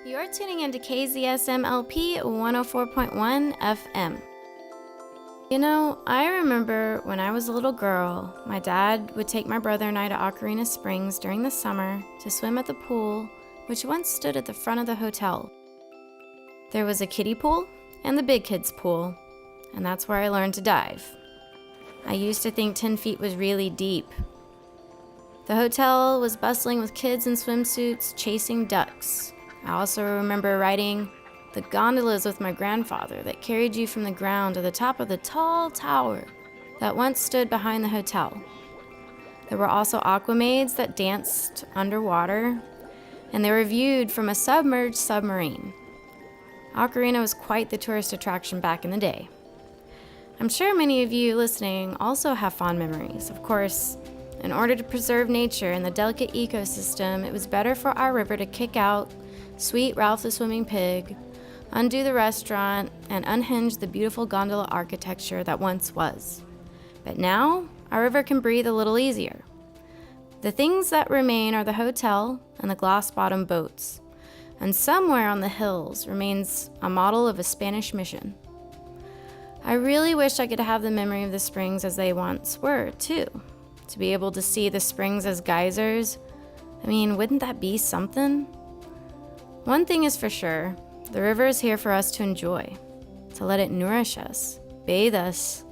You're tuning into KZSMLP 104.1 FM. You know, I remember when I was a little girl, my dad would take my brother and I to Aquarena Springs during the summer to swim at the pool, which once stood at the front of the hotel. There was a kiddie pool and the big kids pool, and that's where I learned to dive. I used to think 10 feet was really deep. The hotel was bustling with kids in swimsuits chasing ducks. I also remember riding the gondolas with my grandfather that carried you from the ground to the top of the tall tower that once stood behind the hotel. There were also Aquamaids that danced underwater, and they were viewed from a submerged submarine. Aquarena was quite the tourist attraction back in the day. I'm sure many of you listening also have fond memories. Of course, in order to preserve nature and the delicate ecosystem, it was better for our river to kick out Sweet Ralph the Swimming Pig, undo the restaurant, and unhinge the beautiful gondola architecture that once was. But now, our river can breathe a little easier. The things that remain are the hotel and the glass-bottom boats, and somewhere on the hills remains a model of a Spanish mission. I really wish I could have the memory of the springs as they once were, too. To be able to see the springs as geysers, I mean, wouldn't that be something? One thing is for sure, the river is here for us to enjoy, to let it nourish us, bathe us,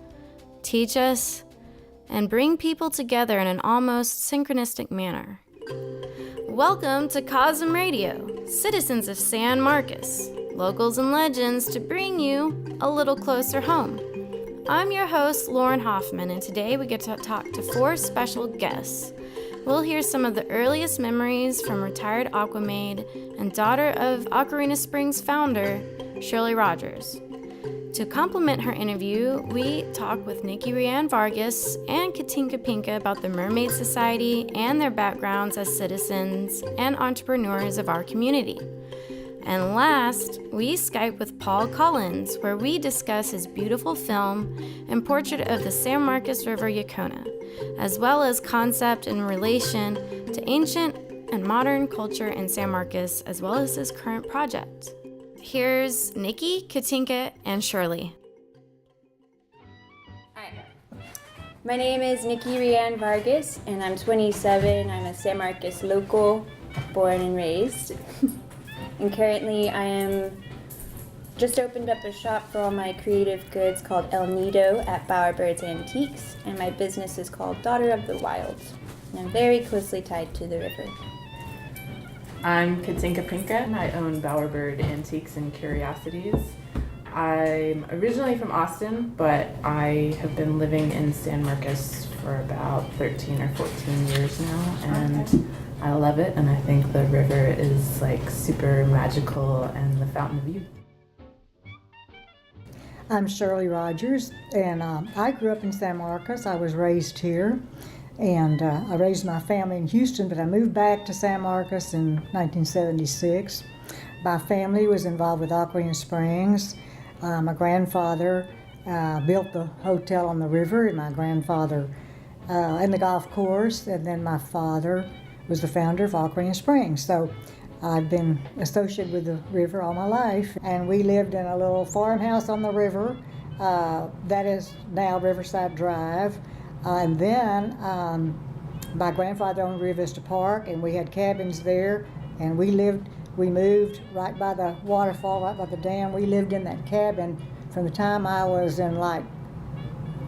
teach us, and bring people together in an almost synchronistic manner. Welcome to COSMRadio, citizens of San Marcos, locals and legends to bring you a little closer home. I'm your host, Lauren Hoffman, and today we get to talk to 4 special guests. We'll hear some of the earliest memories from retired Aquamaid and daughter of Aquarena Springs founder, Shirley Rogers. To complement her interview, we talk with Nikkye Vargas and Katinka Pinka about the Mermaid Society and their backgrounds as citizens and entrepreneurs of our community. And last, we Skype with Paul Collins, where we discuss his beautiful film and portrait of the San Marcos River Yakona, as well as concept in relation to ancient and modern culture in San Marcos, as well as his current project. Here's Nikkye, Katinka, and Shirley. Hi, my name is Nikkye Vargas, and I'm 27. I'm a San Marcos local, born and raised. And currently I am just opened up a shop for all my creative goods called El Nido at Bowerbirds Antiques, and my business is called Daughter of the Wild, and I'm very closely tied to the river. I'm Katinka Pinka, and I own Bowerbird Antiques and Curiosities. I'm originally from Austin, but I have been living in San Marcos for about 13 or 14 years now, and I love it, and I think the river is like super magical and the fountain of youth. I'm Shirley Rogers, and I grew up in San Marcos. I was raised here, and I raised my family in Houston, but I moved back to San Marcos in 1976. My family was involved with Aquarena Springs. My grandfather built the hotel on the river, and my grandfather and the golf course, and then my father was the founder of Aquarena Springs. So I've been associated with the river all my life, and we lived in a little farmhouse on the river that is now Riverside Drive. And then my grandfather owned Rio Vista Park, and we had cabins there, and we moved right by the waterfall, right by the dam. We lived in that cabin from the time I was in like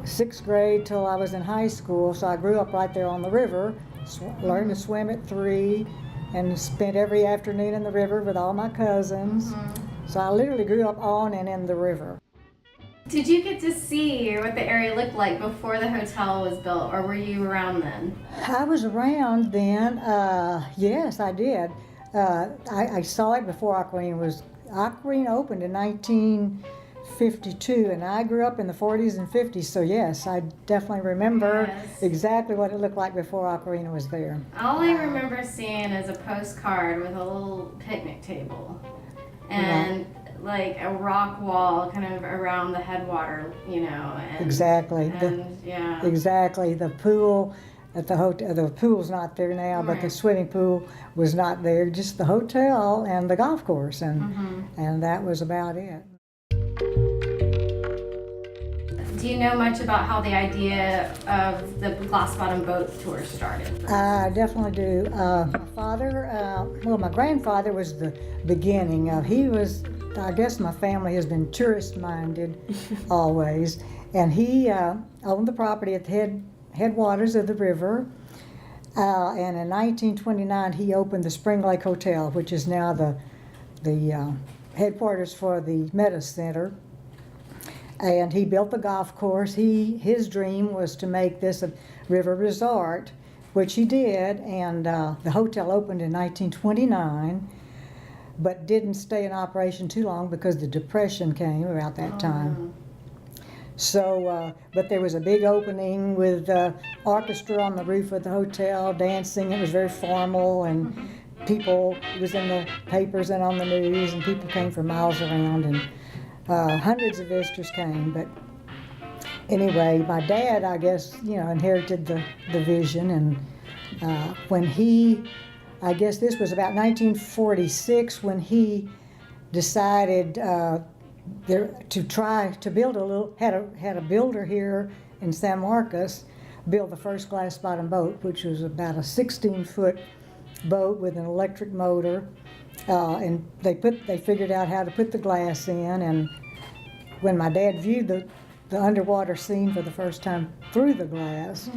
6th grade till I was in high school, so I grew up right there on the river. Learned to swim at 3 and spent every afternoon in the river with all my cousins. So I literally grew up on and in the river. Did you get to see what the area looked like before the hotel was built, or were you around then? I was around then. Yes, I did. I saw it before Aquarena opened in 1952, and I grew up in the 40s and 50s, so yes, I definitely remember exactly what it looked like before Aquarena was there. All I remember seeing is a postcard with a little picnic table and like a rock wall kind of around the headwater, you know. And, exactly. And, yeah. Exactly. The pool at the hotel. The pool's not there now, but the Right. swimming pool was not there. Just the hotel and the golf course, and that was about it. Do you know much about how the idea of the glass bottom boat tour started? I definitely do. My father, my grandfather was the beginning. He was, I guess my family has been tourist-minded always, and he owned the property at the headwaters of the river. And in 1929, he opened the Spring Lake Hotel, which is now the headquarters for the Meta Center. And he built the golf course. His dream was to make this a river resort, which he did. And the hotel opened in 1929, but didn't stay in operation too long because the Depression came about that time. So, but there was a big opening with orchestra on the roof of the hotel, dancing. It was very formal, and people, it was in the papers and on the news, and people came from miles around, and hundreds of visitors came. But anyway, my dad, I guess, inherited the vision, and when I guess this was about 1946 when he decided to try to build had a builder here in San Marcos build the first glass bottom boat, which was about a 16-foot boat with an electric motor, and they figured out how to put the glass in. And when my dad viewed the underwater scene for the first time through the glass,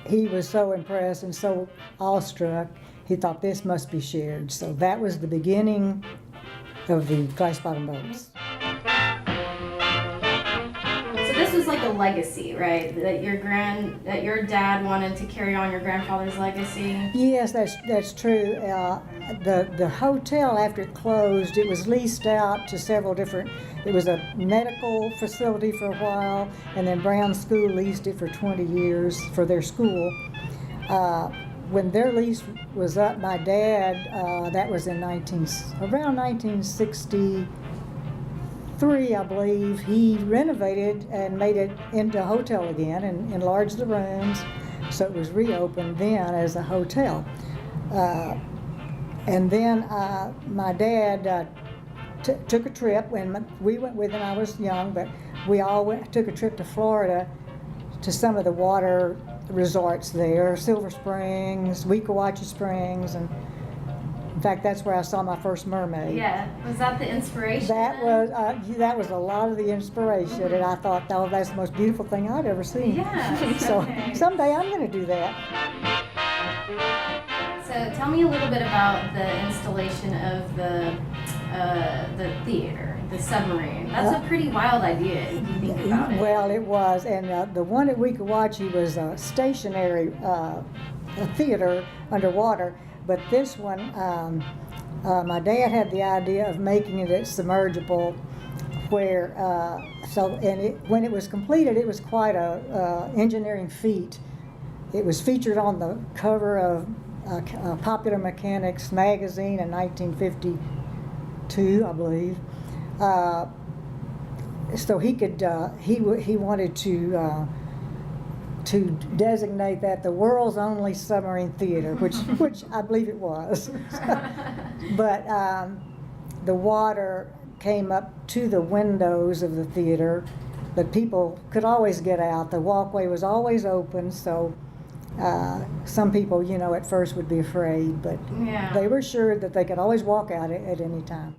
he was so impressed and so awestruck, he thought this must be shared. So that was the beginning of the glass bottom boats. So this was like a legacy, right? That your dad wanted to carry on your grandfather's legacy. Yes, that's true. The hotel, after it closed, it was leased out to several different. It was a medical facility for a while, and then Brown School leased it for 20 years for their school. When their lease was up, my dad, that was in around 1963, I believe, he renovated and made it into a hotel again and enlarged the rooms, so it was reopened then as a hotel. And then my dad took a trip. When we went with him, I was young, but we all took a trip to Florida to some of the water resorts there, Silver Springs, Weekawachi Springs, and in fact, that's where I saw my first mermaid. Yeah, was that the inspiration? That was a lot of the inspiration, and I thought, oh, that's the most beautiful thing I'd ever seen. Yeah. So someday I'm going to do that. So tell me a little bit about the installation of the theater, the submarine. That's a pretty wild idea if you think about it. Well, it was, and the one at Weekawachi was a stationary a theater underwater, but this one, my dad had the idea of making it submergible, where when it was completed, it was quite a engineering feat. It was featured on the cover of Popular Mechanics magazine in 1952, I believe. So he could he wanted to designate that the world's only submarine theater, which I believe it was. But the water came up to the windows of the theater, but people could always get out. The walkway was always open, so some people, at first would be afraid, but Yeah. they were sure that they could always walk out at any time.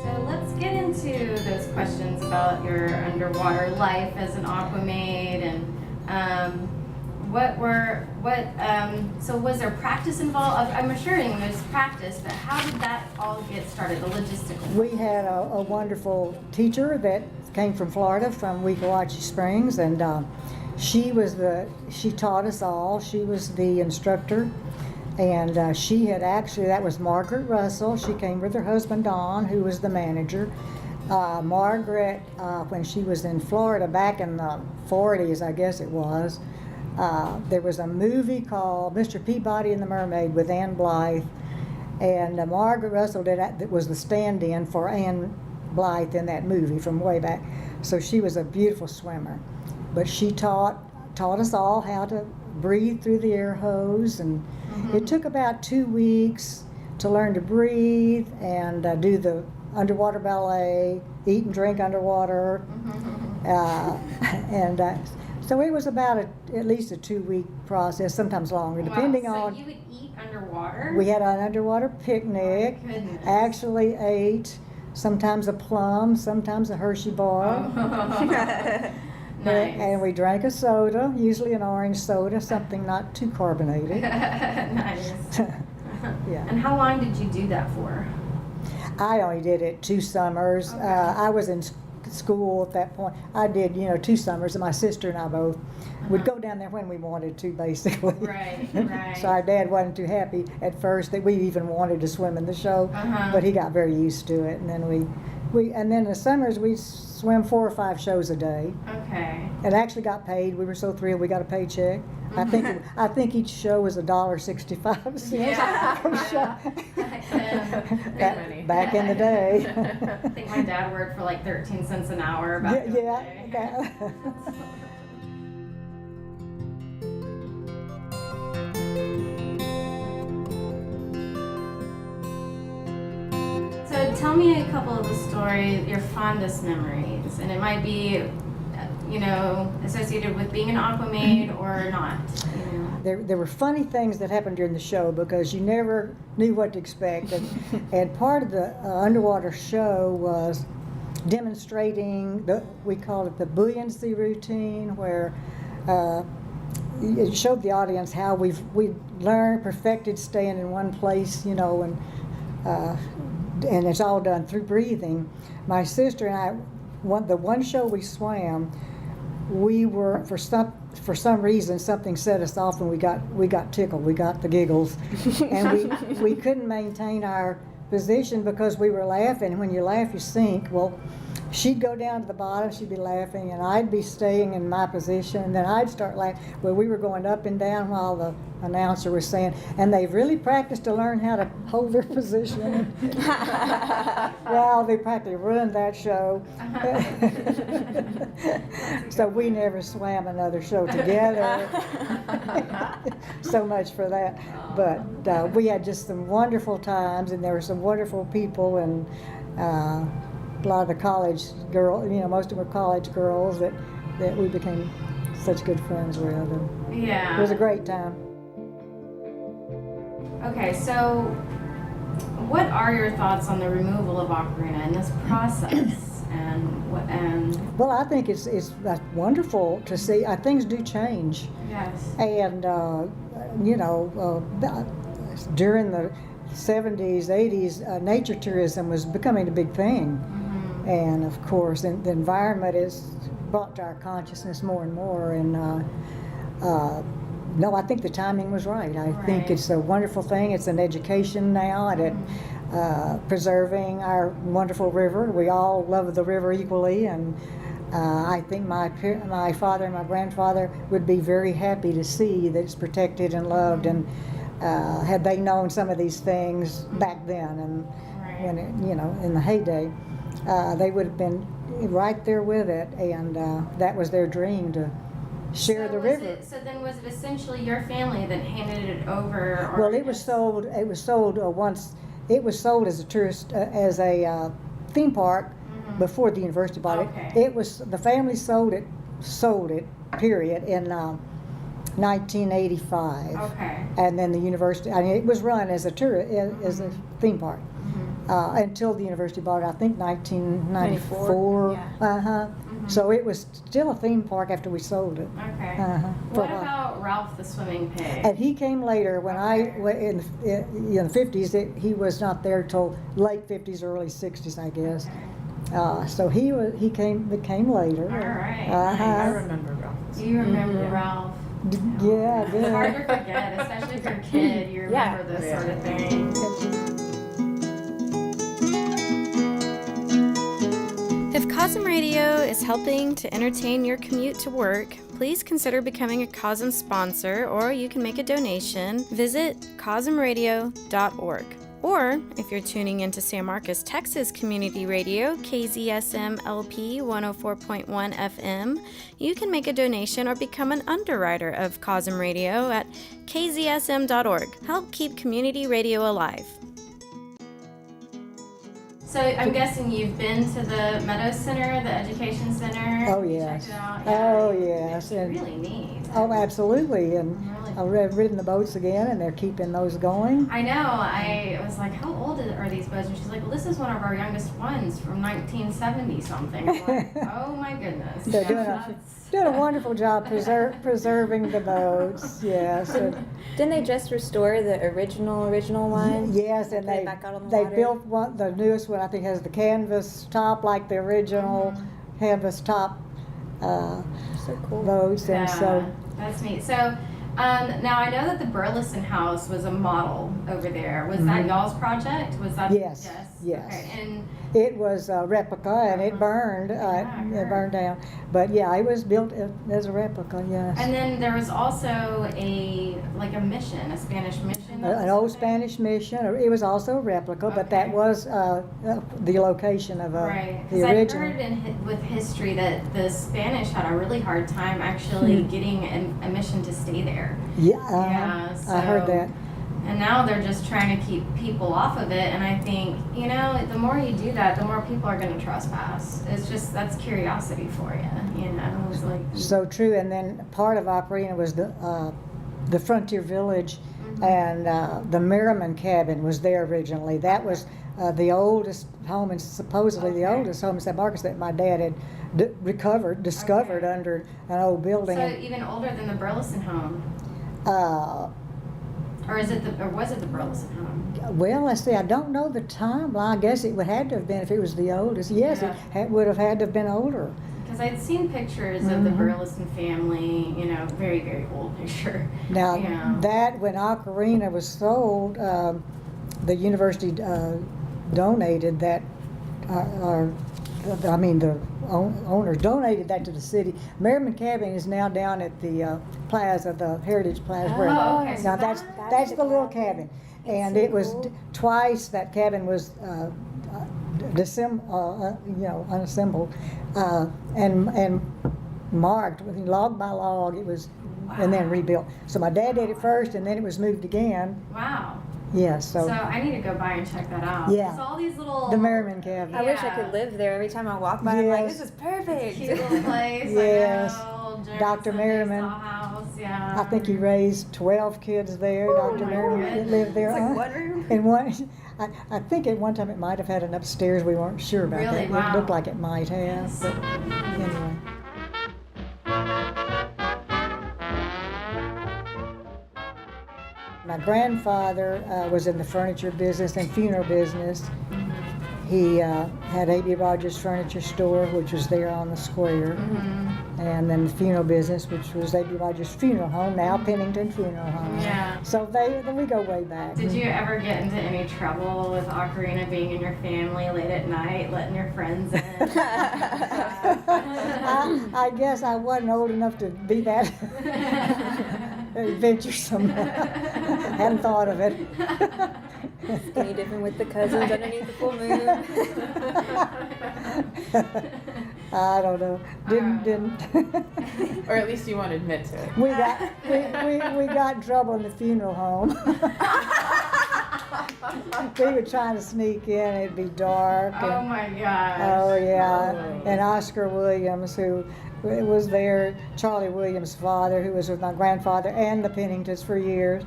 So let's get into those questions about your underwater life as an Aquamaid, and so was there practice involved? I'm assuring there's practice, but how did that all get started, the logistical? We had a wonderful teacher that came from Florida, from Weekawachi Springs, and she taught us all. She was the instructor, and that was Margaret Russell. She came with her husband, Don, who was the manager. Margaret, when she was in Florida back in the 40s, I guess it was, there was a movie called Mr. Peabody and the Mermaid with Ann Blythe, and Margaret Russell was the stand-in for Ann Blythe in that movie from way back. So she was a beautiful swimmer. But she taught us all how to breathe through the air hose, and it took about 2 weeks to learn to breathe and do the underwater ballet, eat and drink underwater. So it was about at least a 2-week process, sometimes longer, depending on. So you would eat underwater? We had an underwater picnic. Oh, goodness. Actually ate sometimes a plum, sometimes a Hershey bar. Nice. And we drank a soda, usually an orange soda, something not too carbonated. Nice. Yeah. And how long did you do that for? I only did it 2 summers. Okay. I was in school at that point. I did, 2 summers, and my sister and I both would go down there when we wanted to, basically. Right. So our dad wasn't too happy at first that we even wanted to swim in the show, but he got very used to it. And then and then the summers we swim 4 or 5 shows a day. Okay. And actually got paid. We were so thrilled we got a paycheck. I think each show was $1.65 Yeah. per show. Yeah. Back in the day. I think my dad worked for like 13 cents an hour back in the day. So tell me a couple of the story, your fondest memories, and it might be, associated with being an Aquamaid or not. There were funny things that happened during the show because you never knew what to expect. And part of the underwater show was demonstrating, we called it the buoyancy routine, where it showed the audience how we learned, perfected staying in one place, and it's all done through breathing. My sister and I, the one show we swam, we were for some reason something set us off and we got tickled, we got the giggles, and we couldn't maintain our position because we were laughing. When you laugh, you sink. Well, she'd go down to the bottom, she'd be laughing, and I'd be staying in my position, and then I'd start laughing. Well, we were going up and down while the announcer was saying, and they've really practiced to learn how to hold their position. Well, they practically ruined that show. So we never swam another show together. So much for that. But we had just some wonderful times, and there were some wonderful people, and a lot of the college girls, most of them were college girls that we became such good friends with. And Yeah. it was a great time. Okay, so what are your thoughts on the removal of Aquarena in this process? Well, I think it's wonderful to see. Things do change. Yes. And, during the 70s, 80s, nature tourism was becoming a big thing. Mm-hmm. And, of course, the environment is brought to our consciousness more and more. And, no, I think the timing was right. I think it's a wonderful thing. It's an education now, and preserving our wonderful river. We all love the river equally, and I think my father and my grandfather would be very happy to see that it's protected and loved. And had they known some of these things back then, and when in the heyday, they would have been right there with it, and that was their dream to share the river. So then was it essentially your family that handed it over? Or Well, it was sold once. It was sold as a tourist, as a theme park before the university bought it. Okay. The family sold it, period, in 1985. Okay. And then the university, it was run as a as a theme park. Until the university bought it, I think 1994. Yeah. So it was still a theme park after we sold it. Okay. For What a while. about Ralph the swimming pig? And he came later when in the 50s. He was not there till late 50s, early 60s, I guess. So he came later. All right. I remember Ralph. Do you remember Ralph? Yeah, I did. It's hard to forget, especially if you're a kid. You remember this sort of thing. If COSMRadio is helping to entertain your commute to work, please consider becoming a COSM sponsor, or you can make a donation. Visit COSMRadio.org. Or, if you're tuning into San Marcos, Texas Community Radio, KZSM LP 104.1 FM, you can make a donation or become an underwriter of COSMRadio at kzsm.org. Help keep community radio alive. So I'm guessing you've been to the Meadows Center, the Education Center. Oh, You yes. checked it out? Oh, yes. It's And, really neat. oh, absolutely. And Really? I've ridden the boats again, and they're keeping those going. I know. I was like, how old are these boats? And she's like, well, this is one of our youngest ones from 1970 something. I'm like, oh my goodness. They're Yeah, doing a wonderful job preserving the boats. Yes. And, Didn't they just restore the original one? yes, and Put it they back out on the they water? built one. The newest one I think has the canvas top, like the original canvas top So cool. boats, and so. that's neat. So now I know that the Burleson house was a model over there. Was that y'all's project? Was that? Yes, yes. Okay. And It was a replica, and it burned. Yeah, I It burned down. But yeah, it was built as a replica. Yes. and then there was also a mission, a Spanish mission. that An was old there? Spanish mission. It was also a replica, but that Okay. was the location of Right, the because I've original. heard with history that the Spanish had a really hard time actually getting a mission to stay there. Yeah, Yeah, I heard so- that. And now they're just trying to keep people off of it. And I think, the more you do that, the more people are going to trespass. It's just, that's curiosity for you, It's like, So true. And then part of Aquarena was the frontier village, and the Merriman cabin was there originally. That was the oldest home, and supposedly the Okay. oldest home in San Marcos that my dad had discovered Okay. under an old building. so even older than the Burleson home. Or was it the Burleson home? Well, let's see. I don't know the time. Well, I guess it would have to have been if it was the oldest. Yes, Yeah. would have had to have been older. Because I'd seen pictures of the Burleson family, very, very old picture. Now, Yeah. that when Aquarena was sold, the university donated that, the owners donated that to the city. Mermaid Cabin is now down at the plaza, the Heritage Plaza. Oh, okay. So Now that's the little cabin. And it was cool. twice that cabin was unassembled and marked log by log. It was, and then rebuilt. So my dad did it first, and then it was moved again. Wow. Yes, So I need to go by and check that out. Yeah. It's all these little... the Merriman cabin. I wish I Yeah. could live there. Every time I walk by, I'm like, Yes. this is perfect. Cute little place. Yes. I know. Jeremy Dr. Sunday's Merriman. House. Yeah. I think he raised 12 kids there. Dr. my Merriman goodness. lived there. It's like one room. And one, I think at one time it might have had an upstairs. We weren't sure about Really? that. Wow. It looked like it might have. Yes. But anyway. My grandfather was in the furniture business and funeral business. He had A.B. Rogers Furniture Store, which was there on the square. And then the funeral business, which was A.B. Rogers Funeral Home, now Pennington Funeral Home. Yeah. So we go way back. Did you ever get into any trouble with Aquarena being in your family late at night, letting your friends in? I guess I wasn't old enough to be that adventuresome. Hadn't thought of it. Skinny dipping with the cousins underneath the full moon. I don't know. Didn't. Or at least you won't admit to it. We got in trouble in the funeral home. We were trying to sneak in. It'd be dark. Oh And, my gosh. oh yeah. And Oscar Williams, who was there, Charlie Williams' father, who was with my grandfather and the Penningtons for years.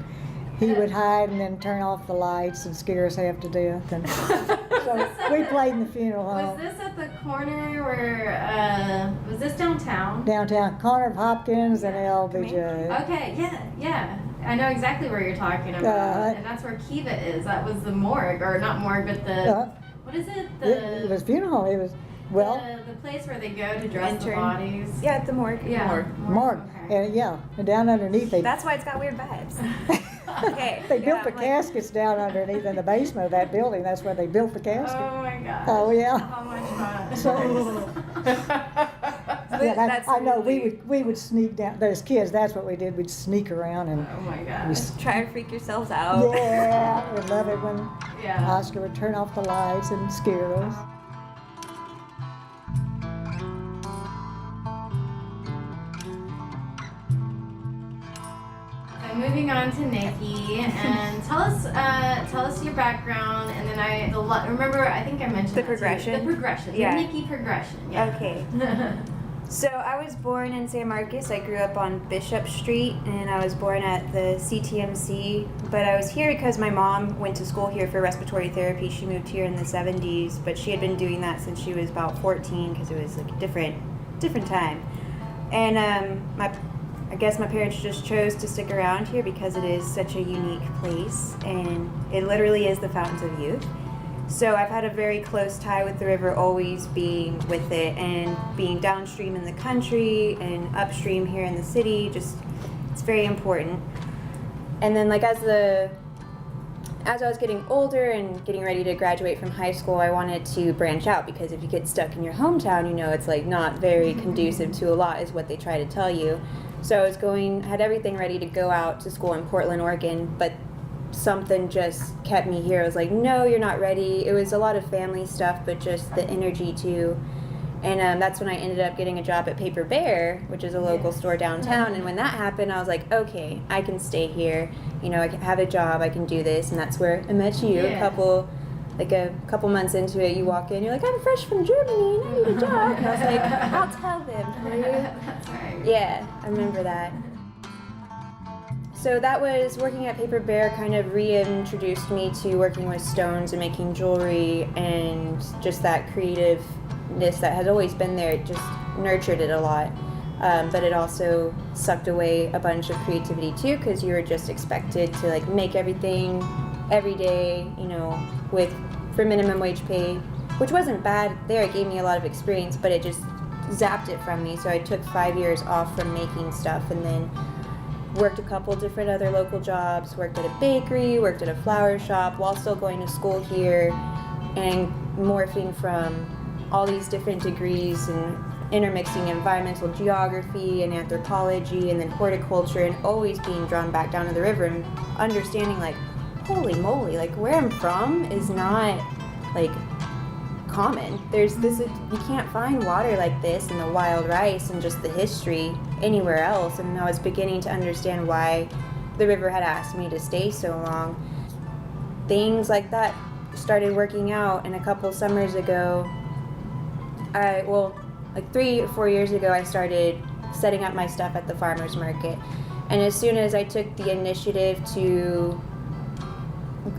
He would hide and then turn off the lights and scare us half to death. And so we played in the funeral Was home. this at the corner where, was this downtown? Downtown, corner of Hopkins and LBJ. Okay, yeah. I know exactly where you're talking about. And that's where Kiva is. That was the morgue, or not morgue, but the, what is it? It was funeral home. It was, well, the place where they go to dress the Intern. bodies. Yeah, at the morgue. Yeah. morgue. Okay. And yeah, and down underneath That's why it's got weird vibes. Okay. they built the I'm like- caskets down underneath in the basement of that building. That's where they built the casket. Oh my gosh. Oh, yeah. How much fun. So, yeah, That's I know really- we would sneak down. Those kids, that's what we did. We'd sneak around and Oh my gosh. Try to freak yourselves out. yeah, we love it when Yeah. Oscar would turn off the lights and scare us. So moving on to Nikkye, and tell us your background, and then remember I think I mentioned The that too. progression? The progression, Yeah. the Nikkye progression. Yeah. Okay. So I was born in San Marcos. I grew up on Bishop Street, and I was born at the CTMC. But I was here because my mom went to school here for respiratory therapy. She moved here in the 70s, but she had been doing that since she was about 14 because it was like a different time. And I guess my parents just chose to stick around here because it is such a unique place, and it literally is the fountains of youth. So I've had a very close tie with the river, always being with it, and being downstream in the country and upstream here in the city. Just, it's very important. And then, like, as I was getting older and getting ready to graduate from high school, I wanted to branch out, because if you get stuck in your hometown, you know, it's like not very conducive to a lot, is what they try to tell you. So I had everything ready to go out to school in Portland, Oregon, but something just kept me here. I was like, no, you're not ready. It was a lot of family stuff, but just the energy too. And that's when I ended up getting a job at Paper Bear, which is a local store downtown. And when that happened, I was like, okay, I can stay here. You know, I can have a job, I can do this. And that's where I met you. Yeah. A couple months into it, you walk in, you're like, I'm fresh from Germany and I need a job. And I was like, I'll tell them for you. That's right. Yeah, I remember that. So that was working at Paper Bear kind of reintroduced me to working with stones and making jewelry, and just that creativeness that had always been there. It just nurtured it a lot. But it also sucked away a bunch of creativity too, because you were just expected to like make everything every day, you know, for minimum wage pay, which wasn't bad there. It gave me a lot of experience, but it just zapped it from me. So I took 5 years off from making stuff, and then worked a couple different other local jobs, worked at a bakery, worked at a flower shop while still going to school here, and morphing from all these different degrees and intermixing environmental geography and anthropology and then horticulture, and always being drawn back down to the river and understanding like, holy moly, like where I'm from is not like common. You can't find water like this and the wild rice and just the history anywhere else. And I was beginning to understand why the river had asked me to stay so long. Things like that started working out, and a couple summers ago, 3 or 4 years ago, I started setting up my stuff at the farmer's market. And as soon as I took the initiative to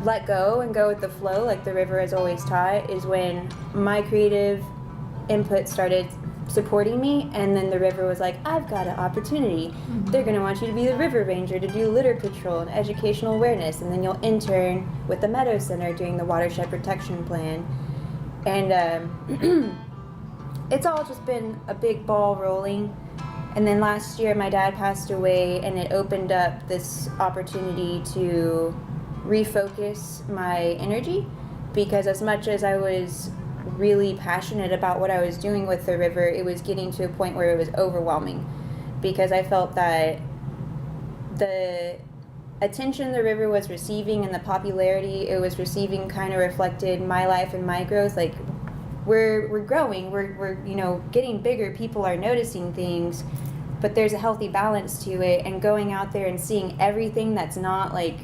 let go and go with the flow, like the river has always taught, is when my creative input started supporting me, and then the river was like, I've got an opportunity. They're going to want you to be the river ranger to do litter patrol and educational awareness, and then you'll intern with the Meadow Center doing the watershed protection plan. And it's all just been a big ball rolling. And then last year my dad passed away, and it opened up this opportunity to refocus my energy, because as much as I was really passionate about what I was doing with the river, it was getting to a point where it was overwhelming, because I felt that the attention the river was receiving and the popularity it was receiving kind of reflected my life and my growth. Like, we're growing, we're you know, getting bigger, people are noticing things, but there's a healthy balance to it, and going out there and seeing everything that's not like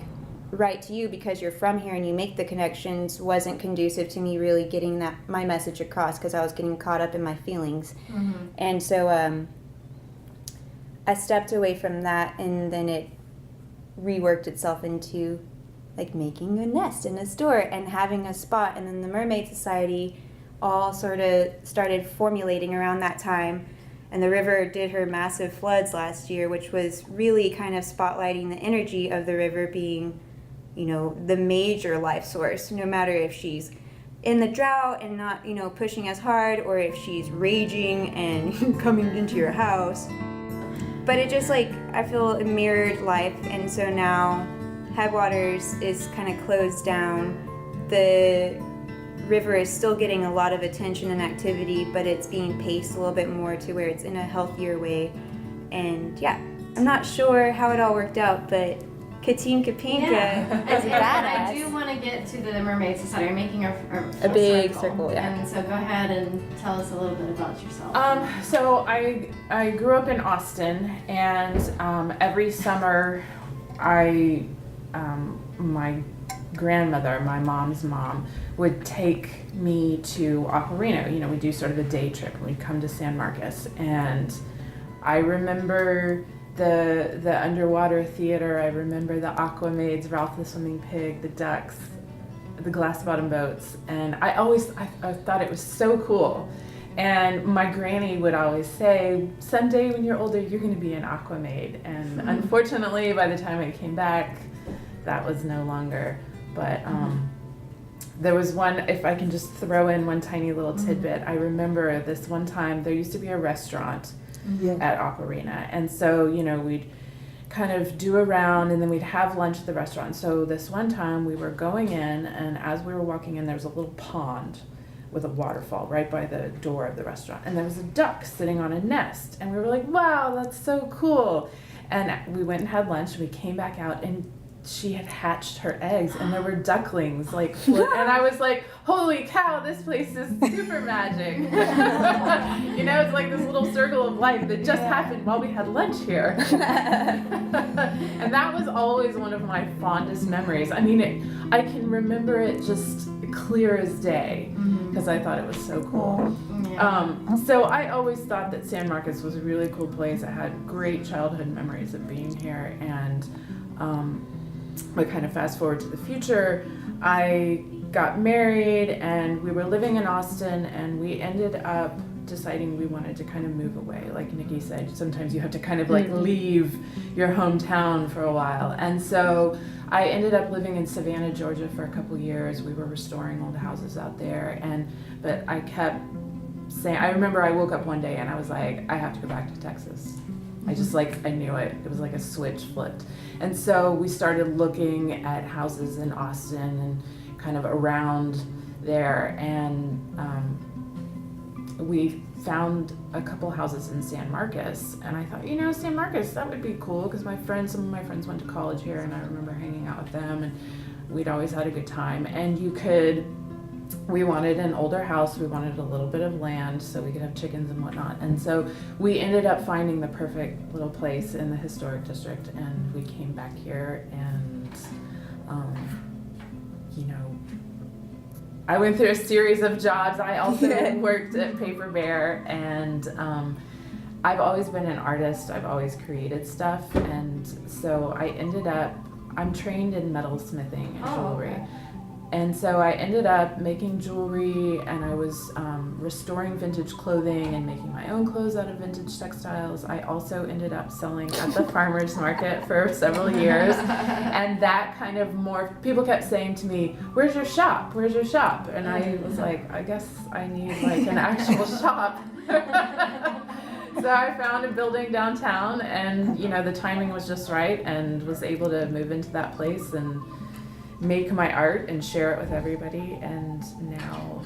right to you because you're from here and you make the connections wasn't conducive to me really getting my message across, because I was getting caught up in my feelings. And so I stepped away from that, and then it reworked itself into like making a nest in a store and having a spot. And then the Mermaid Society all sort of started formulating around that time, and the river did her massive floods last year, which was really kind of spotlighting the energy of the river being, you know, the major life source, no matter if she's in the drought and not, you know, pushing as hard, or if she's raging and coming into your house. But it just, like, I feel it mirrored life. And so now Headwaters is kind of closed down. The river is still getting a lot of attention and activity, but it's being paced a little bit more to where it's in a healthier way. And yeah, I'm not sure how it all worked out, but Katinka Pinka. Yeah. is And badass. I do want to get to the Mermaid Society. We're making our A big circle, yeah. And so go ahead and tell us a little bit about yourself. So I grew up in Austin, and every summer my grandmother, my mom's mom, would take me to Aquarena. You know, we'd do sort of a day trip. We'd come to San Marcos, and I remember the underwater theater. I remember the Aquamaids, Ralph the Swimming Pig, the ducks, the glass bottom boats, and I thought it was so cool. And my granny would always say, someday when you're older, you're going to be an Aquamaid. And unfortunately, by the time I came back, that was no longer. But there was one, if I can just throw in one tiny little tidbit, I remember this one time, there used to be a restaurant at Aquarena. And so, you know, we'd kind of do a round and then we'd have lunch at the restaurant. So this one time we were going in, and as we were walking in, there was a little pond with a waterfall right by the door of the restaurant. And there was a duck sitting on a nest. And we were like, wow, that's so cool. And we went and had lunch, and we came back out, and she had hatched her eggs, and there were ducklings and I was like, holy cow, this place is super magic. You know, it's like this little circle of life that just happened while we had lunch here. And that was always one of my fondest memories. I mean, I can remember it just clear as day because I thought it was so cool. So I always thought that San Marcos was a really cool place. I had great childhood memories of being here, and but kind of fast forward to the future, I got married and we were living in Austin, and we ended up deciding we wanted to kind of move away. Like Nikkye said, sometimes you have to kind of like leave your hometown for a while. And so I ended up living in Savannah, Georgia for a couple years. We were restoring old houses out there, but I kept saying, I remember I woke up one day and I was like, I have to go back to Texas. I just I knew it. It was like a switch flipped. And so we started looking at houses in Austin and kind of around there. And we found a couple houses in San Marcos. And I thought, you know, San Marcos, that would be cool, because some of my friends went to college here, and I remember hanging out with them, and we'd always had a good time. And we wanted an older house, we wanted a little bit of land so we could have chickens and whatnot. And so we ended up finding the perfect little place in the historic district, and we came back here, and you know, I went through a series of jobs. I also worked at Paper Bear, and I've always been an artist. I've always created stuff, and so I'm trained in metalsmithing and jewelry. Okay. And so I ended up making jewelry, and I was restoring vintage clothing and making my own clothes out of vintage textiles. I also ended up selling at the farmer's market for several years. And that kind of people kept saying to me, where's your shop? Where's your shop? And I was like, I guess I need like an actual shop. So I found a building downtown, and you know, the timing was just right, and was able to move into that place and make my art and share it with everybody. And now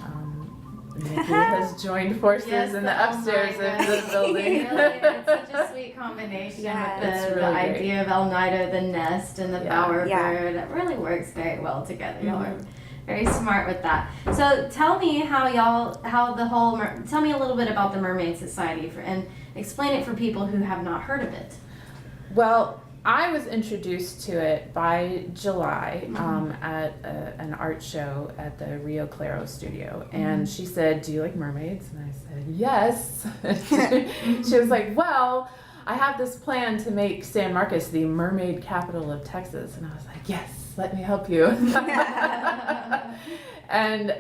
Nikkye has joined forces in the upstairs of the building. Really, it's such a sweet combination with the idea of El Nido, the nest, and the bowerbird. It really works very well together. Y'all are very smart with that. So tell me tell me a little bit about the Mermaid Society and explain it for people who have not heard of it. Well, I was introduced to it by July at an art show at the Rio Claro studio. And she said, do you like mermaids? And I said, yes. She was like, well, I have this plan to make San Marcos the Mermaid Capital of Texas. And I was like, yes, let me help you. And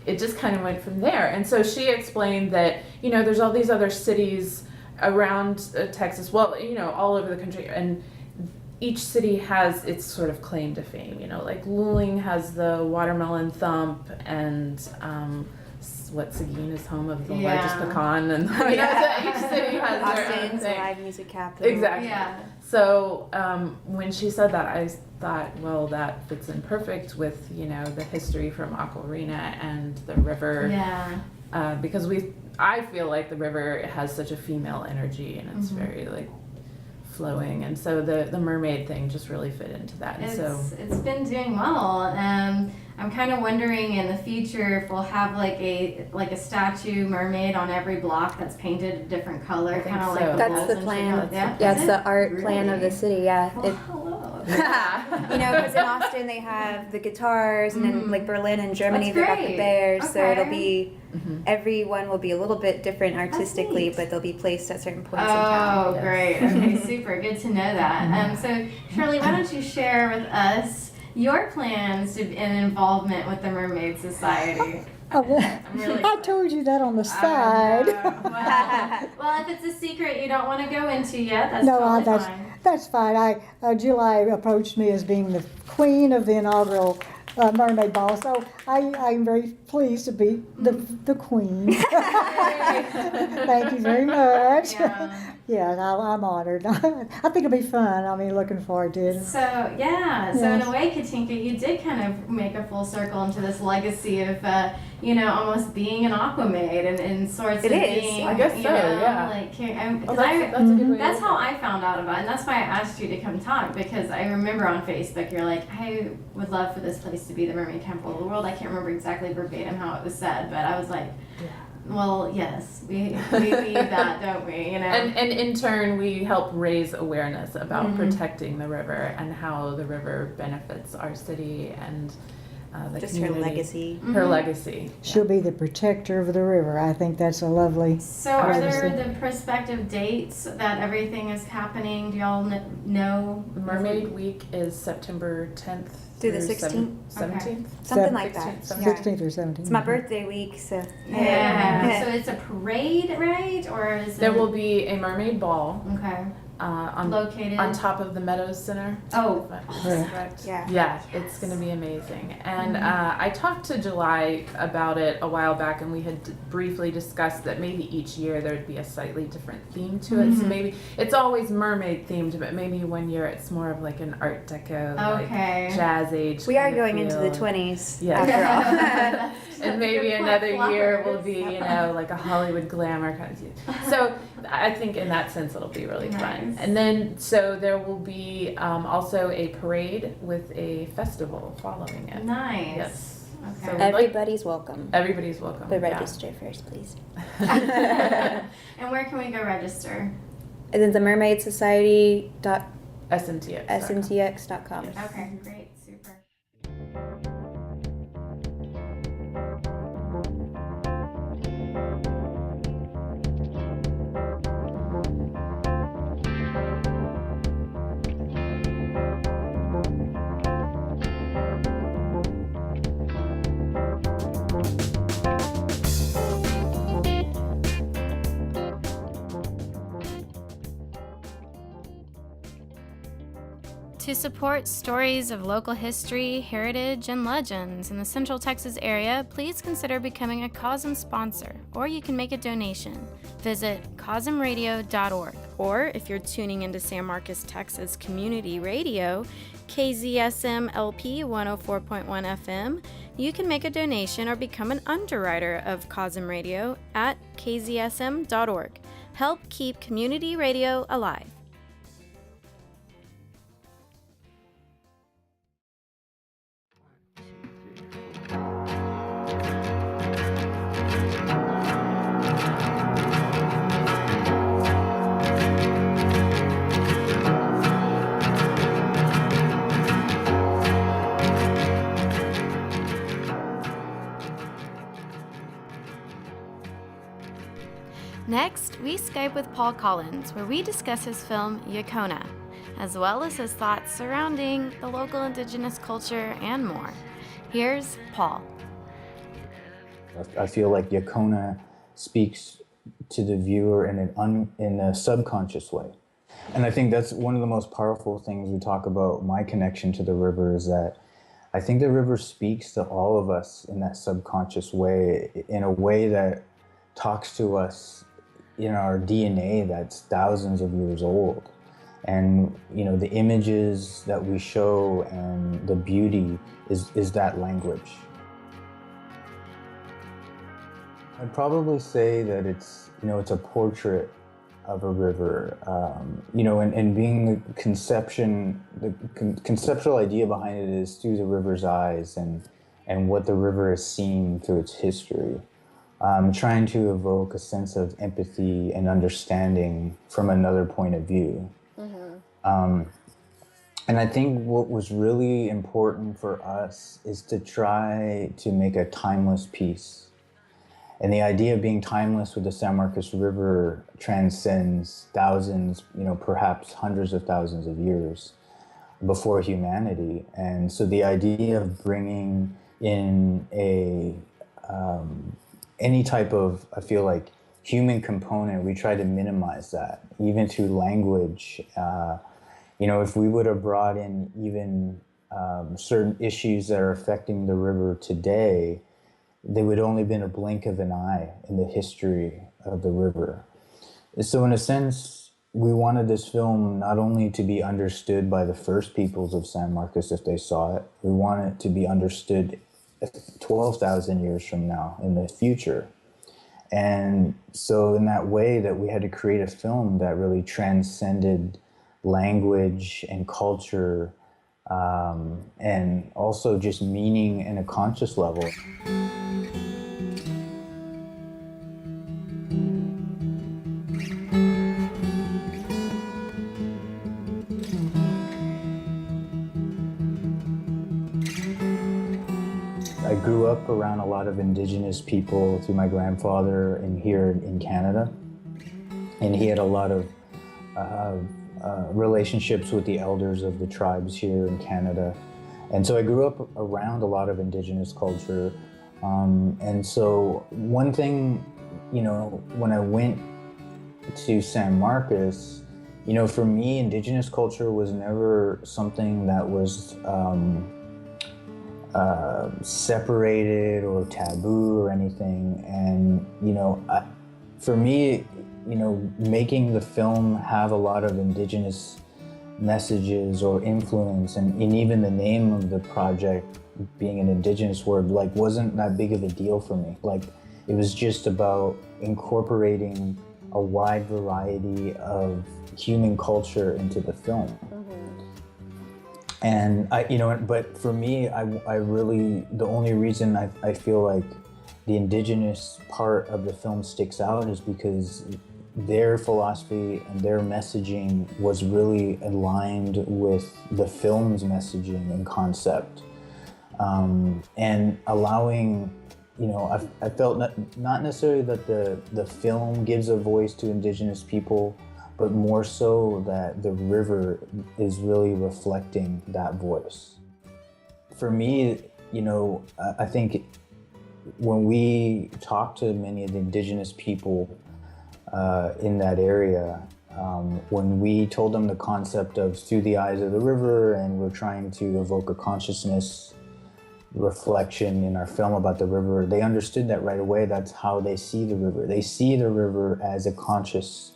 it just kind of went from there. And so she explained that, you know, there's all these other cities around Texas, well, you know, all over the country, and each city has its sort of claim to fame. You know, like Luling has the watermelon thump, and Seguin is home of the largest pecan, and each city has their own thing. Live music capital. Exactly. Yeah. So when she said that, I thought, well, that fits in perfect with, you know, the history from Aquarena and the river. Yeah. Because I feel like the river has such a female energy, and it's very like flowing, and so the mermaid thing just really fit into that. It's been doing well. I'm kind of wondering in the future if we'll have like a statue mermaid on every block that's painted a different color, kind of like the That's walls the and plan. shit. Yeah, it's the art plan of the city. Yeah. Well, hello. You know, because in Austin they have the guitars, and then like Berlin and Germany they got the bears. So it'll be everyone will be a little bit different artistically, but they'll be placed at certain points in town. Oh, great. Okay, super. Good to know that. So, Shirley, why don't you share with us your plans and involvement with the Mermaid Society? I told you that on the side. Well, if it's a secret you don't want to go into yet, that's No, totally fine. that's fine. July approached me as being the queen of the inaugural Mermaid Ball, so I'm very pleased to be the queen. Thank you very much. Yeah, I'm honored. I think it'll be fun. I mean, looking forward to it. So, so in a way, Katinka, you did kind of make a full circle into this legacy of, almost being an Aquamaid and sorts of being, I guess so, yeah. Like, that's a good way that's to how I found out about it, and that's why I asked you to come talk, because I remember on Facebook, you're like, I would love for this place to be the Mermaid Capital of the world. I can't remember exactly verbatim how it was said, but I was like, well, yes, we need that, don't we? And in turn, we help raise awareness about protecting the river and how the river benefits our city and the Just community. her legacy. Her legacy. She'll be the protector of the river. I think that's a lovely. So, are there the prospective dates that everything is happening? Do y'all know? Mermaid Week is September 10th Through the 16th? 17th. Something like that. 16th or 17th. It's my birthday week, so. Yeah. So it's a parade, right? Or is There will be a mermaid ball. Okay. Located on top of the Meadows Center. Oh, correct. Yeah, it's going to be amazing. And I talked to July about it a while back, and we had briefly discussed that maybe each year there would be a slightly different theme to it. So maybe it's always mermaid themed, but maybe one year it's more of like an Art Deco, like jazz age. We are going into the 20s. After all. And maybe another year will be, like a Hollywood glamour kind of thing. So I think in that sense it'll be really fun. And then, so there will be also a parade with a festival following it. Nice. Yes. Okay. So everybody's welcome. Everybody's welcome. But register first, please. And where can we go register? And then the Mermaid Society. SMTX.com. Okay, great. Super. To support stories of local history, heritage, and legends in the Central Texas area, please consider becoming a COSM sponsor, or you can make a donation. Visit COSMRadio.org, or if you're tuning into San Marcos, Texas Community Radio, KZSM LP 104.1 FM, you can make a donation or become an underwriter of COSM Radio at kzsm.org. Help keep community radio alive. Next, we Skype with Paul Collins, where we discuss his film Yakona, as well as his thoughts surrounding the local indigenous culture and more. Here's Paul. I feel like Yakona speaks to the viewer in a subconscious way. And I think that's one of the most powerful things we talk about my connection to the river, is that I think the river speaks to all of us in that subconscious way, in a way that talks to us in our DNA that's thousands of years old. And the images that we show and the beauty is that language. I'd probably say that it's a portrait of a river, and being the conceptual idea behind it is through the river's eyes and what the river has seen through its history. Trying to evoke a sense of empathy and understanding from another point of view. And I think what was really important for us is to try to make a timeless piece. And the idea of being timeless with the San Marcos River transcends thousands, perhaps hundreds of thousands of years before humanity. And so the idea of bringing in any type of, I feel like, human component, we try to minimize that, even through language. If we would have brought in even certain issues that are affecting the river today, they would only been a blink of an eye in the history of the river. So in a sense, we wanted this film not only to be understood by the first peoples of San Marcos if they saw it, we want it to be understood 12,000 years from now in the future. And so in that way that we had to create a film that really transcended language and culture, and also just meaning in a conscious level. I grew up around a lot of indigenous people through my grandfather and here in Canada. And he had a lot of relationships with the elders of the tribes here in Canada. And so I grew up around a lot of indigenous culture. And so one thing, when I went to San Marcos, for me, indigenous culture was never something that was separated or taboo or anything. And, for me, making the film have a lot of indigenous messages or influence, and even the name of the project being an indigenous word, wasn't that big of a deal for me. It was just about incorporating a wide variety of human culture into the film. And but for me, I really, the only reason I feel like the indigenous part of the film sticks out is because their philosophy and their messaging was really aligned with the film's messaging and concept. And allowing, I felt not necessarily that the film gives a voice to indigenous people, but more so that the river is really reflecting that voice. For me, I think when we talk to many of the indigenous people in that area, when we told them the concept of through the eyes of the river, and we're trying to evoke a consciousness reflection in our film about the river, they understood that right away. That's how they see the river. They see the river as a conscious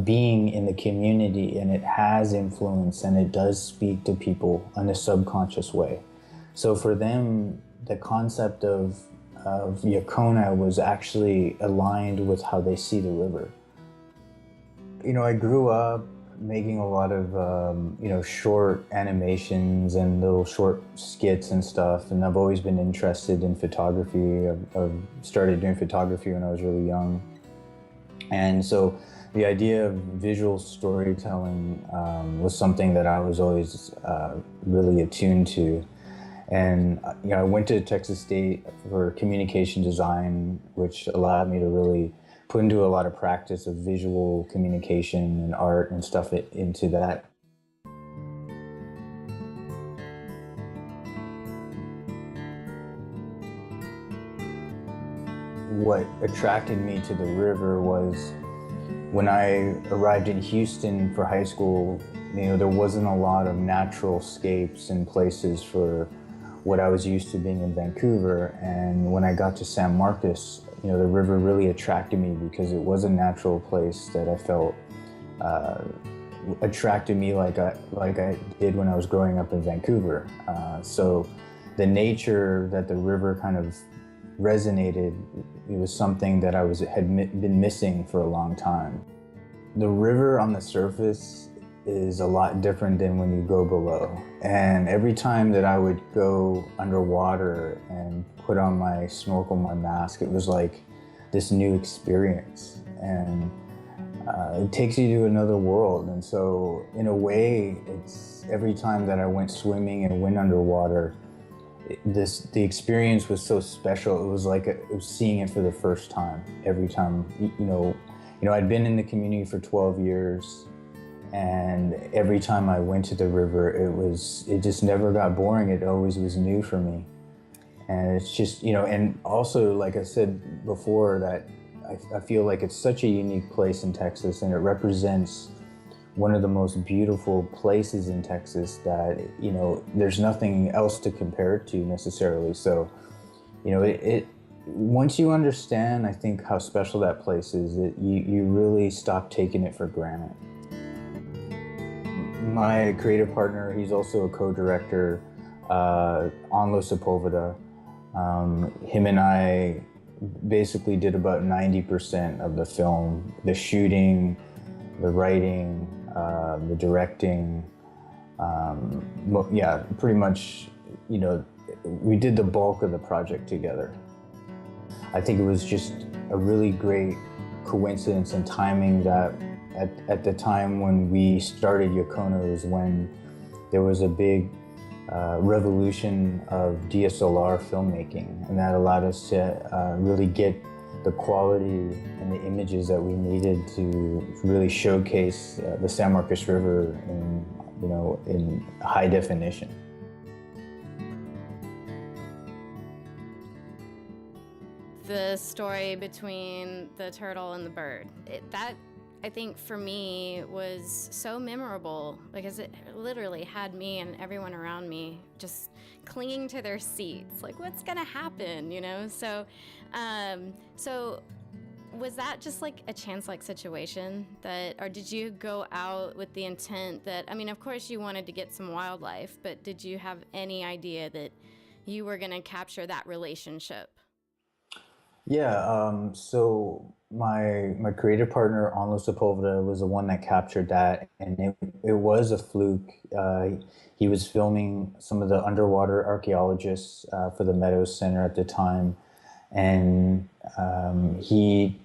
being in the community, and it has influence, and it does speak to people in a subconscious way. So for them, the concept of Yakona was actually aligned with how they see the river. I grew up making a lot of short animations and little short skits and stuff, and I've always been interested in photography. I've started doing photography when I was really young, and so the idea of visual storytelling was something that I was always really attuned to. And I went to Texas State for communication design, which allowed me to really put into a lot of practice of visual communication and art and stuff into that. What attracted me to the river was when I arrived in Houston for high school, there wasn't a lot of natural scapes and places for what I was used to being in Vancouver. And when I got to San Marcos, the river really attracted me because it was a natural place that I felt attracted me like I did when I was growing up in Vancouver. So the nature that the river kind of resonated, it was something that I had been missing for a long time. The river on the surface is a lot different than when you go below. And every time that I would go underwater and put on my snorkel, my mask, it was like this new experience. And it takes you to another world. And so in a way, it's every time that I went swimming and went underwater, the experience was so special. It was like it was seeing it for the first time every time. I'd been in the community for 12 years, and every time I went to the river, it just never got boring. It always was new for me. And it's just, and also, like I said before, that I feel like it's such a unique place in Texas, and it represents one of the most beautiful places in Texas that, there's nothing else to compare it to necessarily. So, once you understand, I think, how special that place is, you really stop taking it for granted. My creative partner, he's also a co-director, Onlo Sepulveda. Him and I basically did about 90% of the film, the shooting, the writing, the directing. Pretty much, we did the bulk of the project together. I think it was just a really great coincidence and timing that at the time when we started Yakona was when there was a big revolution of DSLR filmmaking, and that allowed us to really get the quality and the images that we needed to really showcase the San Marcos River in high definition. The story between the turtle and the bird, that I think for me was so memorable because it literally had me and everyone around me just clinging to their seats, like, what's gonna happen, So was that just like a chance-like situation or did you go out with the intent that, of course you wanted to get some wildlife, but did you have any idea that you were gonna capture that relationship? Yeah, so my creative partner, Onlo Sepulveda, was the one that captured that, and it was a fluke. He was filming some of the underwater archaeologists for the Meadows Center at the time, and he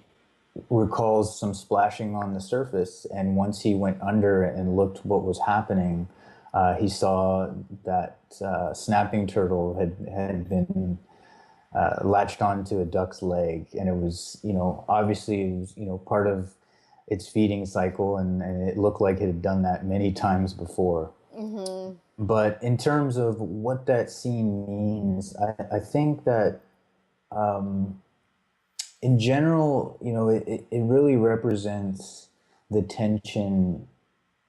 recalls some splashing on the surface, and once he went under and looked what was happening, he saw that snapping turtle had been latched onto a duck's leg, and it was, obviously it was, part of its feeding cycle, and it looked like it had done that many times before. Mm-hmm. But in terms of what that scene means, I think that in general, it really represents the tension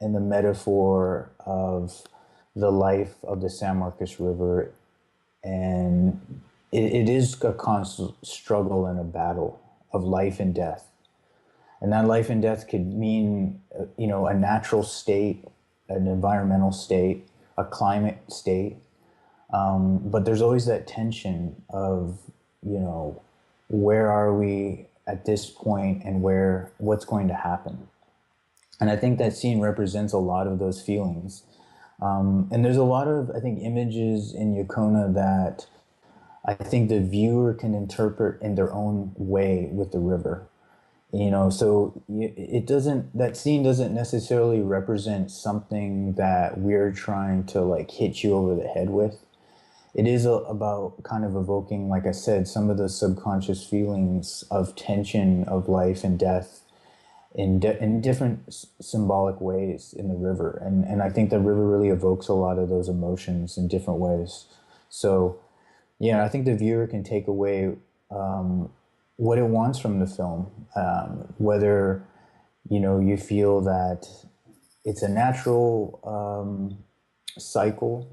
and the metaphor of the life of the San Marcos River, and it is a constant struggle and a battle of life and death. And that life and death could mean, a natural state, an environmental state, a climate state. But there's always that tension of, where are we at this point and what's going to happen? And I think that scene represents a lot of those feelings. And there's a lot of, I think, images in Yakona that I think the viewer can interpret in their own way with the river. So that scene doesn't necessarily represent something that we're trying to hit you over the head with. It is about kind of evoking, like I said, some of the subconscious feelings of tension of life and death in different symbolic ways in the river. And I think the river really evokes a lot of those emotions in different ways. So, yeah, I think the viewer can take away what it wants from the film, whether, you feel that it's a natural cycle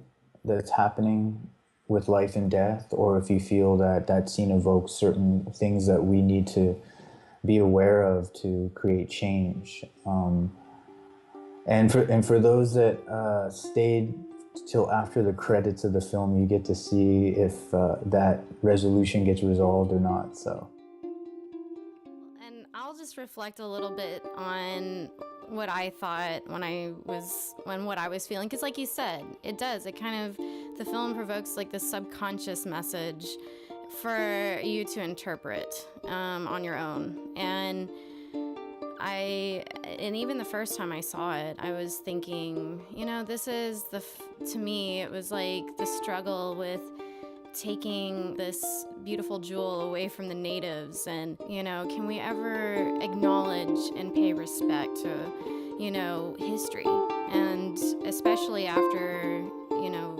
that's happening with life and death, or if you feel that scene evokes certain things that we need to be aware of to create change. And for those that stayed till after the credits of the film, you get to see if that resolution gets resolved or not. So. And I'll just just reflect a little bit on what I thought when what I was feeling, because like you said, it does. It kind of, the film provokes like this subconscious message for you to interpret on your own. And even the first time I saw it, I was thinking, this is to me, it was like the struggle with taking this beautiful jewel away from the natives. And, can we ever acknowledge and pay respect to, history? And especially after,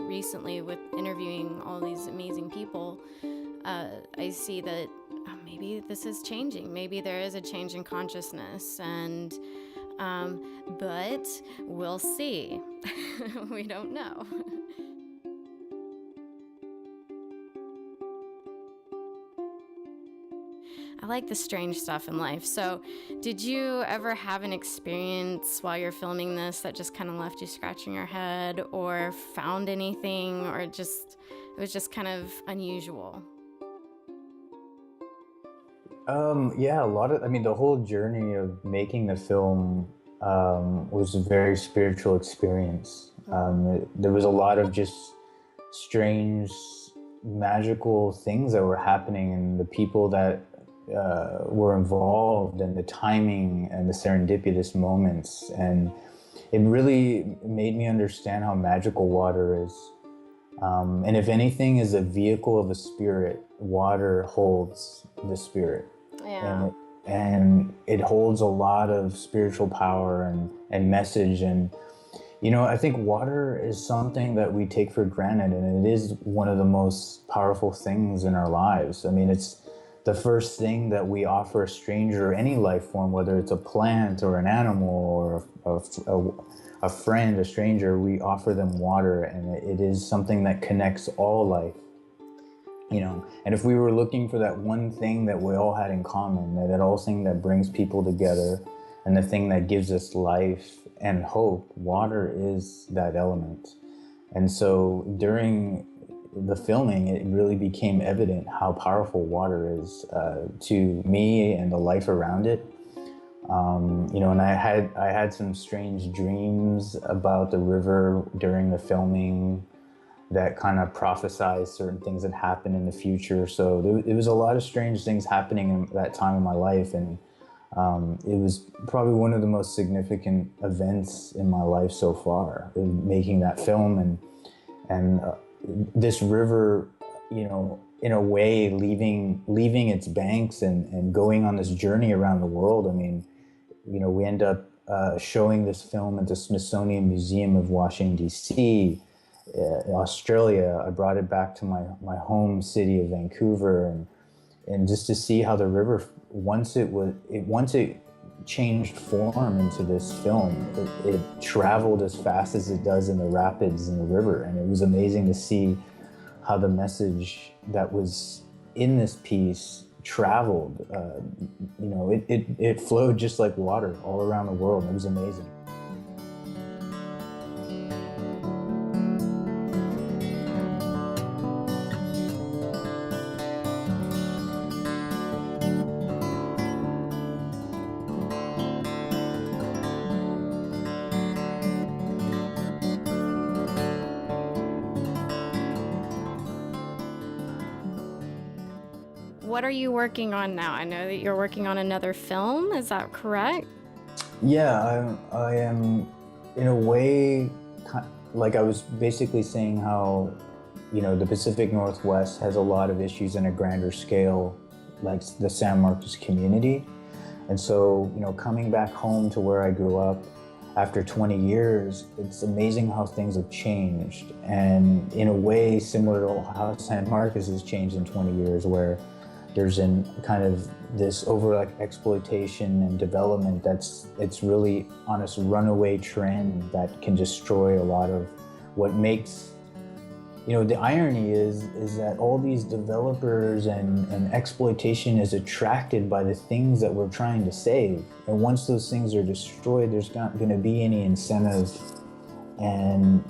recently with interviewing all these amazing people, I see that maybe this is changing. Maybe there is a change in consciousness, and but we'll see. We don't know. I like the strange stuff in life. So, did you ever have an experience while you're filming this that just kind of left you scratching your head, or found anything, or it was just kind of unusual? Yeah, the whole journey of making the film was a very spiritual experience. There was a lot of just strange, magical things that were happening, and the people that were involved, and the timing and the serendipitous moments. And it really made me understand how magical water is. And if anything is a vehicle of a spirit, water holds the spirit. Yeah. And it holds a lot of spiritual power and message. And, I think water is something that we take for granted, and it is one of the most powerful things in our lives. I mean, it's the first thing that we offer a stranger, or any life form, whether it's a plant or an animal or a friend, a stranger, we offer them water, and it is something that connects all life. And if we were looking for that one thing that we all had in common, that all thing that brings people together, and the thing that gives us life and hope, water is that element. And so during the filming, it really became evident how powerful water is to me and the life around it. And I had some strange dreams about the river during the filming that kind of prophesized certain things that happen in the future. So there was a lot of strange things happening in that time in my life, and it was probably one of the most significant events in my life so far, in making that film. And this river, in a way, leaving its banks and going on this journey around the world. I mean, we end up showing this film at the Smithsonian Museum of Washington, D.C., Australia. I brought it back to my home city of Vancouver, and just to see how the river, once it changed form into this film, it traveled as fast as it does in the rapids in the river. And it was amazing to see how the message that was in this piece traveled. It flowed just like water all around the world. It was amazing. What are you working on now? I know that you're working on another film. Is that correct? Yeah, I am, in a way, like I was basically saying how, the Pacific Northwest has a lot of issues on a grander scale, like the San Marcos community. And so, coming back home to where I grew up after 20 years, it's amazing how things have changed. And in a way, similar to how San Marcos has changed in 20 years, where there's in kind of this exploitation and development it's really on this runaway trend that can destroy a lot of what makes, the irony is that all these developers and exploitation is attracted by the things that we're trying to save. And once those things are destroyed, there's not going to be any incentive and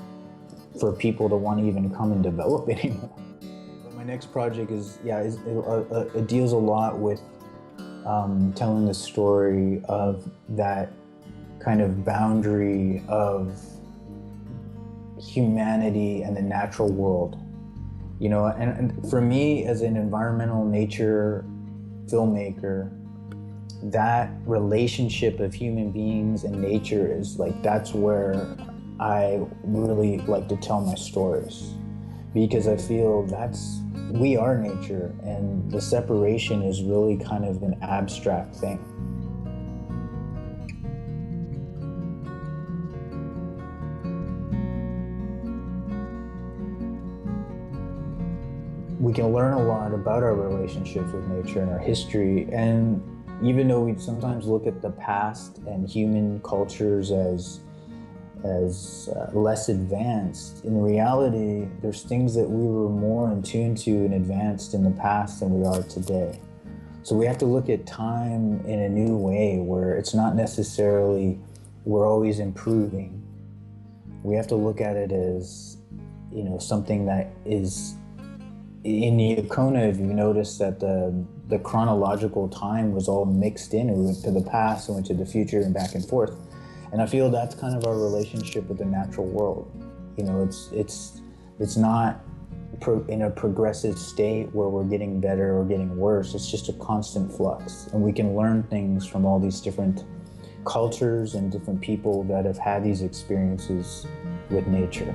for people to want to even come and develop anymore. My next project it deals a lot with telling the story of that kind of boundary of humanity and the natural world. You know, and for me as an environmental nature filmmaker, that relationship of human beings and nature is like, that's where I really like to tell my stories, because I feel we are nature, and the separation is really kind of an abstract thing. We can learn a lot about our relationships with nature and our history, and even though we sometimes look at the past and human cultures as less advanced, in reality, there's things that we were more in tune to and advanced in the past than we are today. So we have to look at time in a new way, where it's not necessarily we're always improving. We have to look at it as, you know, something that is, in the Yakona, if you notice that the chronological time was all mixed in. It went to the past, it went to the future, and back and forth. And I feel that's kind of our relationship with the natural world. You know, it's not in a progressive state where we're getting better or getting worse. It's just a constant flux. And we can learn things from all these different cultures and different people that have had these experiences with nature.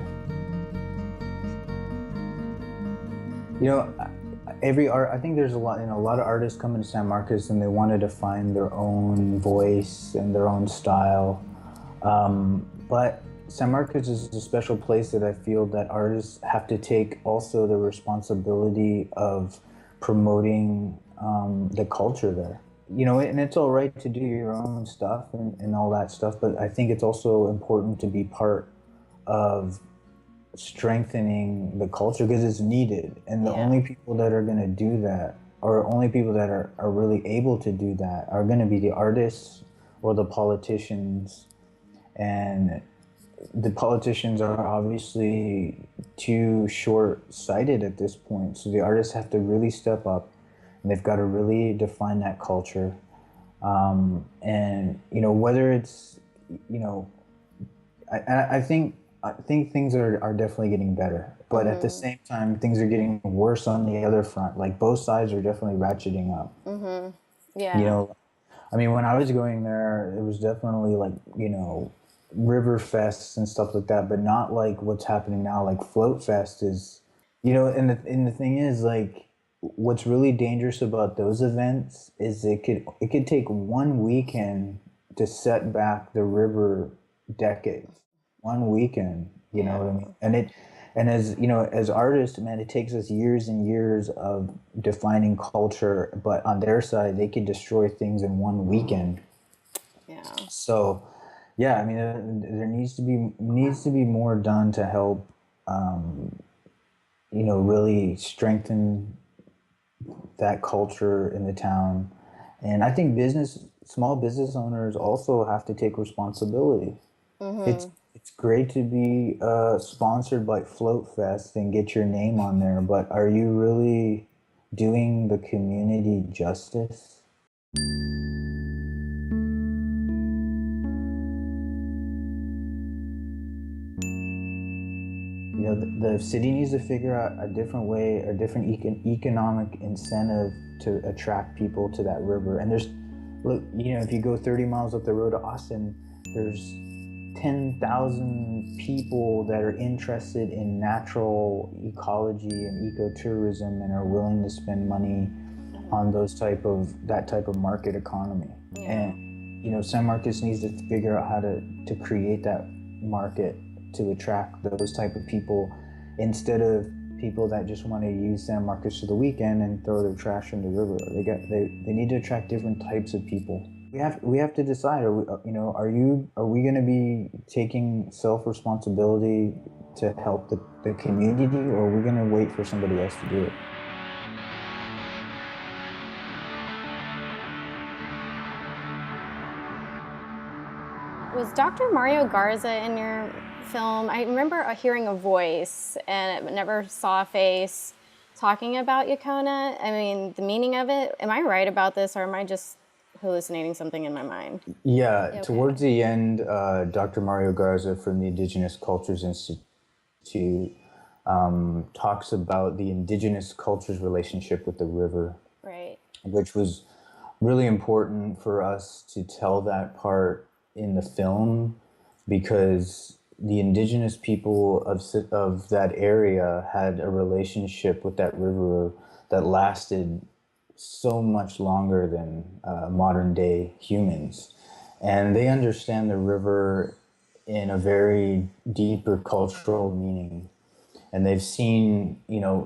You know, I think there's a lot of artists come into San Marcos and they wanted to find their own voice and their own style. But San Marcos is a special place that I feel that artists have to take also the responsibility of promoting the culture there. You know, and it's all right to do your own stuff and all that stuff, but I think it's also important to be part of strengthening the culture, because it's needed. And the only people that are going to do that, or only people that are really able to do that, are going to be the artists or the politicians. And the politicians are obviously too short-sighted at this point. So the artists have to really step up, and they've got to really define that culture. And, you know, whether it's, you know, I think things are definitely getting better, but at the same time, things are getting worse on the other front. Like, both sides are definitely ratcheting up. Yeah. You know, I mean, when I was going there, it was definitely like, you know, river fests and stuff like that, but not like what's happening now. Like, float fest is, you know, and the thing is, like, what's really dangerous about those events is it could take one weekend to set back the river decades. One weekend, you know what I mean? And as you know, as artists, man, it takes us years and years of defining culture, but on their side, they can destroy things in one weekend. Yeah. So, yeah, I mean, there needs to be more done to help, you know, really strengthen that culture in the town. And I think small business owners also have to take responsibility. It's great to be sponsored by Float Fest and get your name on there, but are you really doing the community justice? You know, the city needs to figure out a different way, a different economic incentive to attract people to that river. And look, you know, if you go 30 miles up the road to Austin, there's 10,000 people that are interested in natural ecology and ecotourism and are willing to spend money on that type of market economy. And, you know, San Marcos needs to figure out how to create that market to attract those type of people, instead of people that just want to use San Marcos for the weekend and throw their trash in the river. They need to attract different types of people. We have to decide. Are we going to be taking self-responsibility to help the community, or are we going to wait for somebody else to do it? Was Dr. Mario Garza in your film? I remember hearing a voice and I never saw a face talking about Yakona. I mean, the meaning of it. Am I right about this, or am I just hallucinating something in my mind. Yeah, Okay. Towards the end, Dr. Mario Garza from the Indigenous Cultures Institute talks about the indigenous culture's relationship with the river, Right. which was really important for us to tell that part in the film, because the indigenous people of that area had a relationship with that river that lasted so much longer than modern day humans. And they understand the river in a very deeper cultural meaning. And they've seen,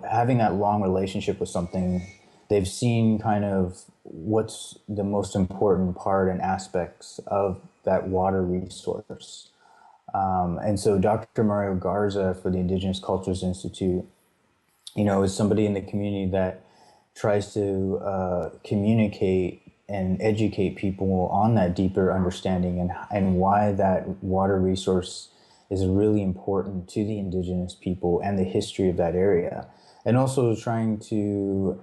having that long relationship with something, they've seen kind of what's the most important part and aspects of that water resource. And so Dr. Mario Garza for the Indigenous Cultures Institute, is somebody in the community that tries to communicate and educate people on that deeper understanding and why that water resource is really important to the indigenous people and the history of that area. And also trying to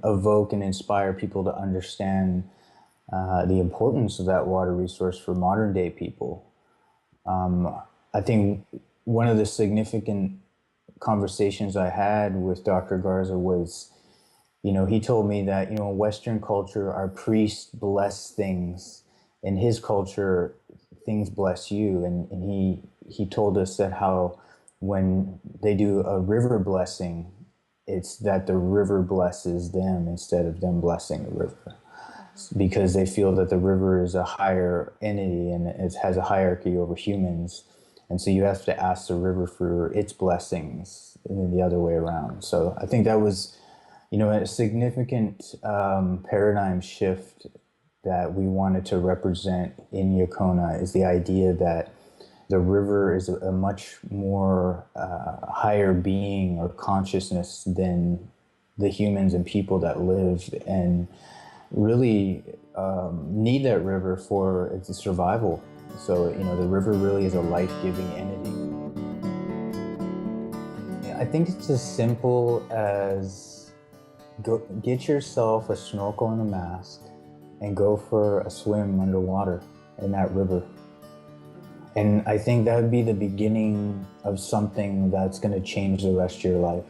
evoke and inspire people to understand the importance of that water resource for modern day people. I think one of the significant conversations I had with Dr. Garza was, he told me that, in Western culture, our priests bless things. In his culture, things bless you. And he told us that how when they do a river blessing, it's that the river blesses them instead of them blessing the river. Because they feel that the river is a higher entity and it has a hierarchy over humans. And so you have to ask the river for its blessings and then the other way around. So I think that was, a significant paradigm shift that we wanted to represent in Yakona, is the idea that the river is a much more higher being or consciousness than the humans and people that live and really need that river for its survival. So, the river really is a life-giving entity. I think it's as simple as get yourself a snorkel and a mask and go for a swim underwater in that river. And I think that would be the beginning of something that's going to change the rest of your life.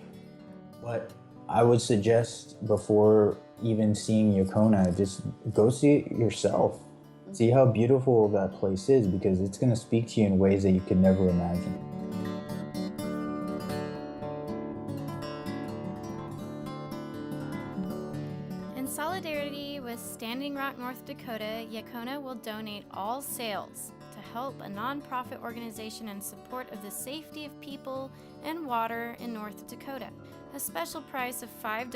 But I would suggest, before even seeing Yakona, just go see it yourself. See how beautiful that place is, because it's going to speak to you in ways that you could never imagine. In solidarity with Standing Rock, North Dakota, Yakona will donate all sales to help a nonprofit organization in support of the safety of people and water in North Dakota. A special price of $5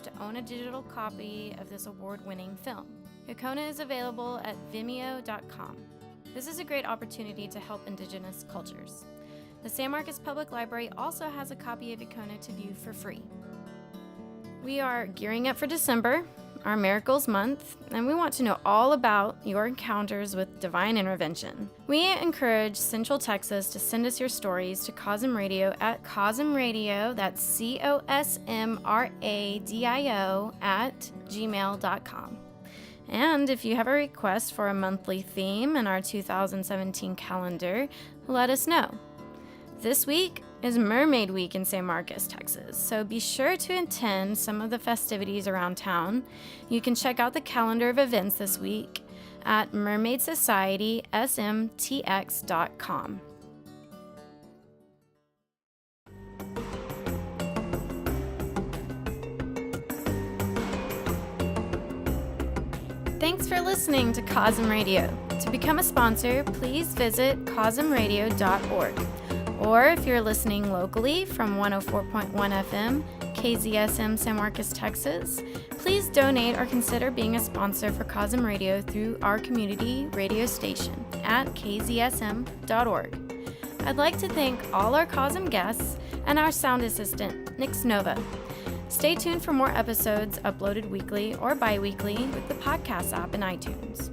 to own a digital copy of this award-winning film. Yakona is available at vimeo.com. This is a great opportunity to help indigenous cultures. The San Marcos Public Library also has a copy of Yakona to view for free. We are gearing up for December, our Miracles Month, and we want to know all about your encounters with divine intervention. We encourage Central Texas to send us your stories to COSMRadio at COSMRadio, that's COSMRadio @gmail.com. And if you have a request for a monthly theme in our 2017 calendar, let us know. This week is Mermaid Week in San Marcos, Texas, so be sure to attend some of the festivities around town. You can check out the calendar of events this week at Mermaid Society smtx.com. Thanks for listening to COSMRadio. To become a sponsor, please visit cosmradio.org. Or if you're listening locally from 104.1 FM, KZSM San Marcos, Texas, please donate or consider being a sponsor for COSMRadio through our community radio station at kzsm.org. I'd like to thank all our COSM guests and our sound assistant, Nix Nova. Stay tuned for more episodes uploaded weekly or bi-weekly with the podcast app in iTunes.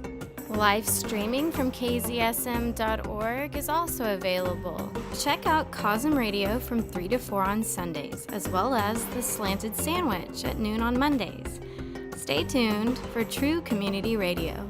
Live streaming from kzsm.org is also available. Check out COSMRadio from 3 to 4 on Sundays, as well as The Slanted Sandwich at noon on Mondays. Stay tuned for True Community Radio.